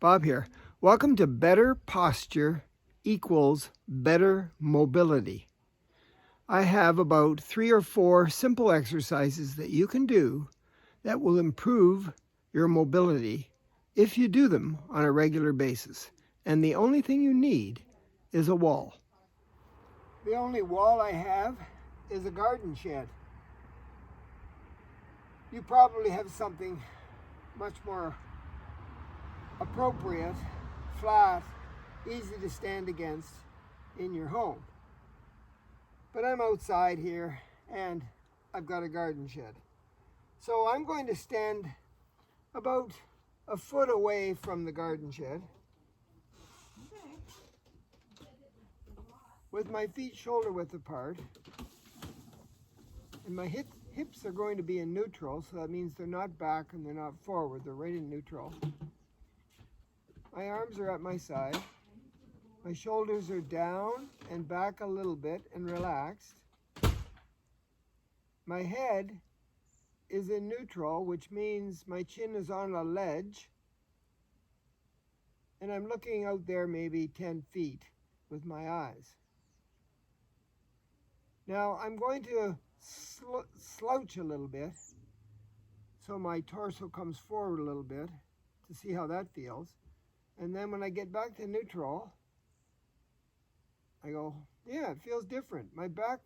Bob here. Welcome to Better Posture Equals Better Mobility. I have about 3 or 4 simple exercises that you can do that will improve your mobility if you do them on a regular basis. And the only thing you need is a wall. The only wall I have is a garden shed. You probably have something much more appropriate, flat, easy to stand against in your home. But I'm outside here and I've got a garden shed. So I'm going to stand about a foot away from the garden shed with my feet shoulder width apart, and my hips are going to be in neutral, so that means they're not back and they're not forward, they're right in neutral. My arms are at my side. My shoulders are down and back a little bit and relaxed. My head is in neutral, which means my chin is on a ledge. And I'm looking out there maybe 10 feet with my eyes. Now I'm going to slouch a little bit so my torso comes forward a little bit to see how that feels. And then when I get back to neutral, I go, yeah, it feels different. My back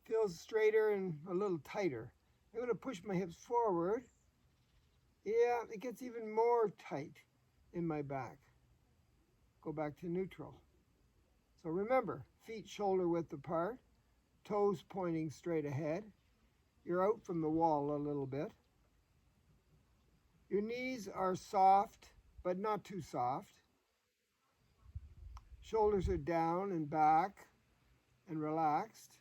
feels straighter and a little tighter. I'm going to push my hips forward. Yeah, it gets even more tight in my back. Go back to neutral. So remember, feet shoulder width apart, toes pointing straight ahead. You're out from the wall a little bit. Your knees are soft, but not too soft. Shoulders are down and back and relaxed.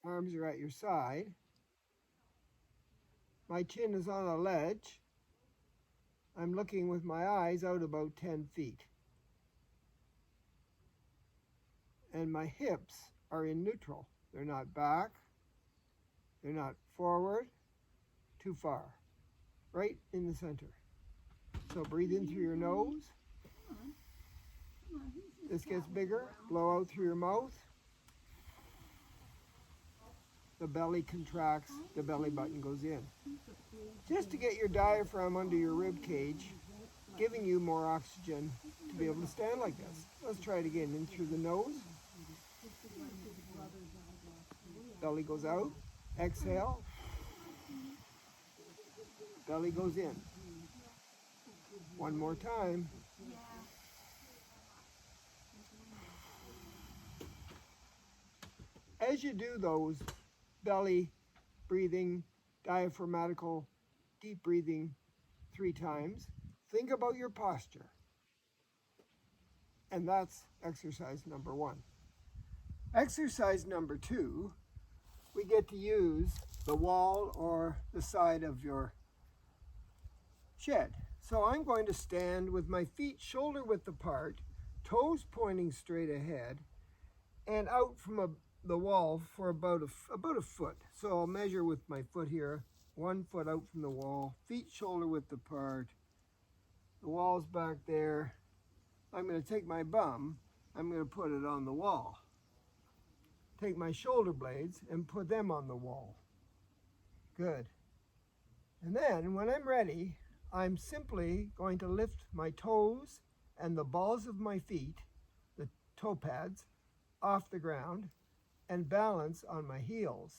Arms are at your side. My chin is on a ledge. I'm looking with my eyes out about 10 feet. And my hips are in neutral. They're not back. They're not forward, too far. Right in the center. So breathe in through your nose. This gets bigger. Blow out through your mouth. The belly contracts, the belly button goes in. Just to get your diaphragm under your rib cage, giving you more oxygen to be able to stand like this. Let's try it again. In through the nose. Belly goes out. Exhale. Belly goes in. One more time. As you do those belly breathing, diaphragmatical, deep breathing 3 times, think about your posture. And that's exercise number 1. Exercise number 2, we get to use the wall or the side of your shed. So I'm going to stand with my feet shoulder width apart, toes pointing straight ahead, and out from the wall for about a foot. So I'll measure with my foot here, 1 foot out from the wall, feet shoulder width apart. The wall's back there. I'm going to take my bum, I'm going to put it on the wall. Take my shoulder blades and put them on the wall. Good. And then when I'm ready, I'm simply going to lift my toes and the balls of my feet, the toe pads, off the ground and balance on my heels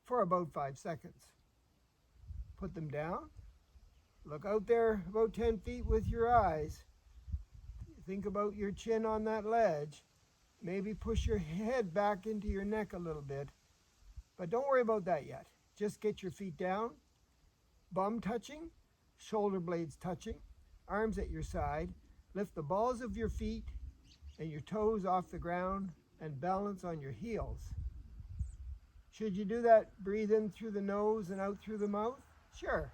for about 5 seconds. Put them down. Look out there about 10 feet with your eyes. Think about your chin on that ledge. Maybe push your head back into your neck a little bit. But don't worry about that yet. Just get your feet down, bum touching, shoulder blades touching, arms at your side. Lift the balls of your feet and your toes off the ground and balance on your heels. Should you do that, breathe in through the nose and out through the mouth? Sure.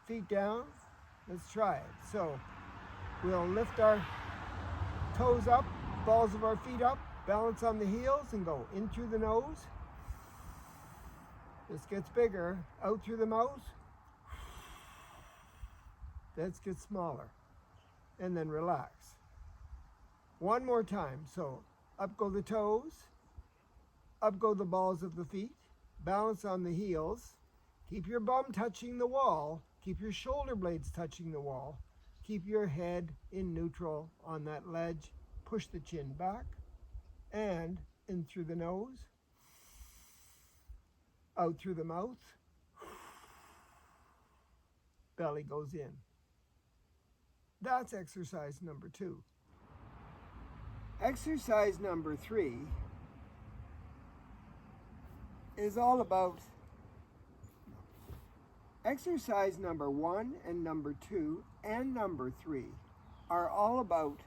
Feet down. Let's try it. So we'll lift our toes up, balls of our feet up, balance on the heels and go in through the nose. This gets bigger. Out through the mouth. Let's get smaller. And then relax. One more time. So up go the toes, up go the balls of the feet, balance on the heels, keep your bum touching the wall, keep your shoulder blades touching the wall, keep your head in neutral on that ledge, push the chin back, and in through the nose, out through the mouth, belly goes in. That's exercise number 2. Exercise number 3 is all about exercise number 1 and number 2 and number 3 are all about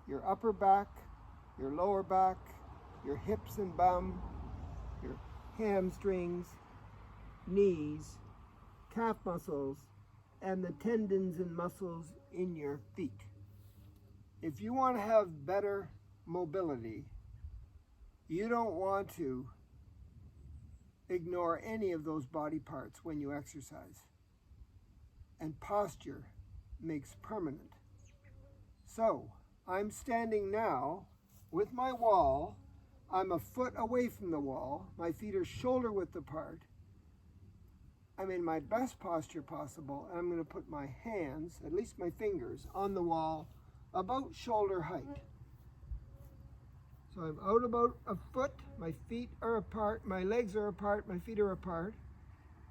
your upper back, your lower back, your hips and bum, your hamstrings, knees, calf muscles, and the tendons and muscles in your feet. If you want to have better mobility, you don't want to ignore any of those body parts when you exercise. And posture makes permanent. So, I'm standing now with my wall. I'm a foot away from the wall. My feet are shoulder width apart. I'm in my best posture possible, and I'm going to put my hands, at least my fingers, on the wall about shoulder height. So I'm out about a foot, my feet are apart, my legs are apart, my feet are apart.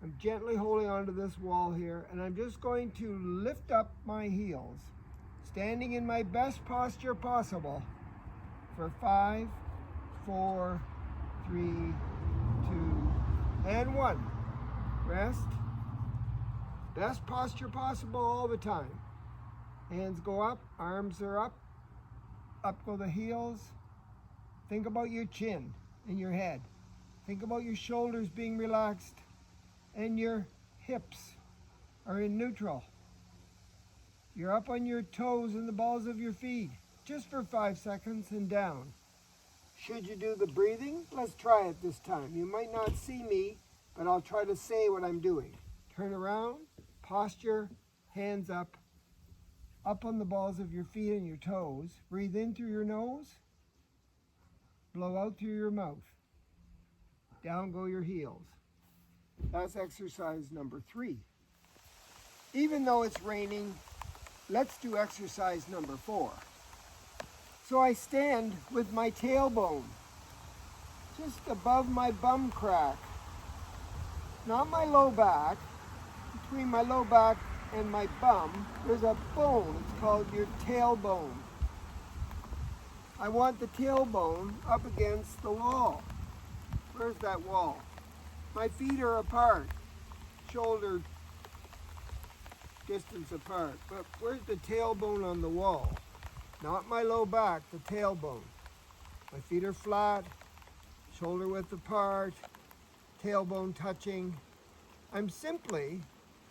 I'm gently holding onto this wall here, and I'm just going to lift up my heels, standing in my best posture possible for 5, 4, 3, 2, and 1. Rest. Best posture possible all the time. Hands go up, arms are up go the heels. Think about your chin and your head. Think about your shoulders being relaxed and your hips are in neutral. You're up on your toes and the balls of your feet, just for 5 seconds and down. Should you do the breathing? Let's try it this time. You might not see me, but I'll try to say what I'm doing. Turn around, posture, hands up on the balls of your feet and your toes. Breathe in through your nose, blow out through your mouth. Down go your heels. That's exercise number 3. Even though it's raining, let's do exercise number 4. So I stand with my tailbone just above my bum crack. Not my low back. Between my low back and my bum, there's a bone. It's called your tailbone. I want the tailbone up against the wall. Where's that wall? My feet are apart, shoulder distance apart. But where's the tailbone on the wall? Not my low back, the tailbone. My feet are flat, shoulder width apart, tailbone touching. I'm simply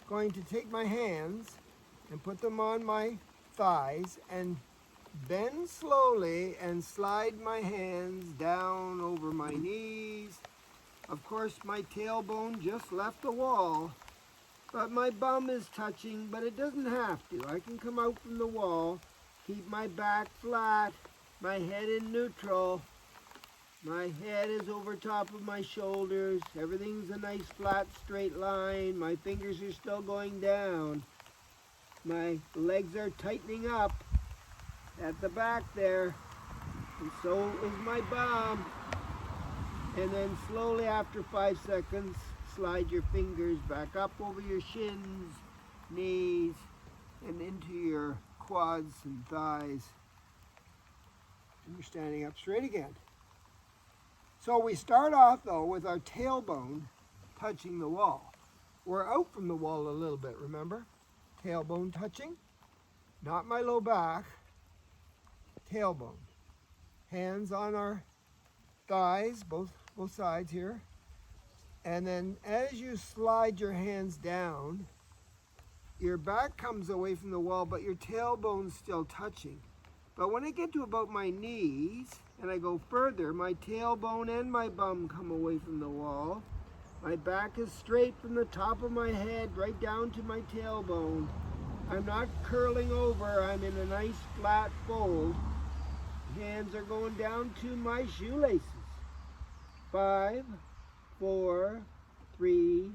going to take my hands and put them on my thighs and bend slowly and slide my hands down over my knees. Of course, my tailbone just left the wall, but my bum is touching, but it doesn't have to. I can come out from the wall, keep my back flat, my head in neutral. My head is over top of my shoulders. Everything's a nice flat straight line. My fingers are still going down. My legs are tightening up at the back there. And so is my bum. And then slowly after 5 seconds, slide your fingers back up over your shins, knees, and into your quads and thighs. And you're standing up straight again. So we start off, though, with our tailbone touching the wall. We're out from the wall a little bit, remember? Tailbone touching, not my low back, tailbone. Hands on our thighs, both sides here. And then as you slide your hands down, your back comes away from the wall, but your tailbone's still touching. But when I get to about my knees, and I go further, my tailbone and my bum come away from the wall. My back is straight from the top of my head right down to my tailbone. I'm not curling over. I'm in a nice flat fold. Hands are going down to my shoelaces. 5, 4, 3,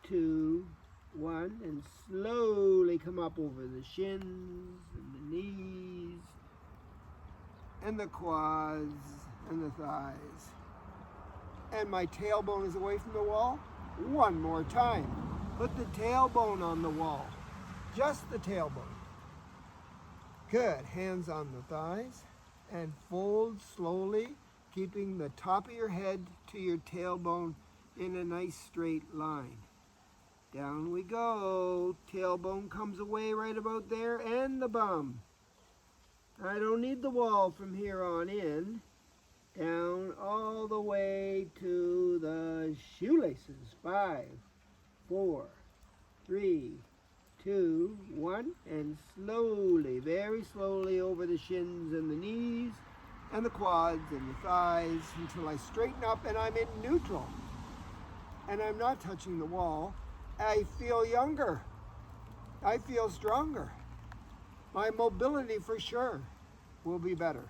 2, 1, and slowly come up over the shins and the knees and the quads and the thighs. And my tailbone is away from the wall. One more time. Put the tailbone on the wall. Just the tailbone. Good. Hands on the thighs and fold slowly, keeping the top of your head to your tailbone in a nice straight line. Down we go. Tailbone comes away right about there, and the bum. I don't need the wall from here on in. Down all the way to the shoelaces. 5, 4, 3, 2, 1, and slowly, very slowly over the shins and the knees and the quads and the thighs until I straighten up and I'm in neutral. And I'm not touching the wall. I feel younger. I feel stronger. My mobility for sure will be better.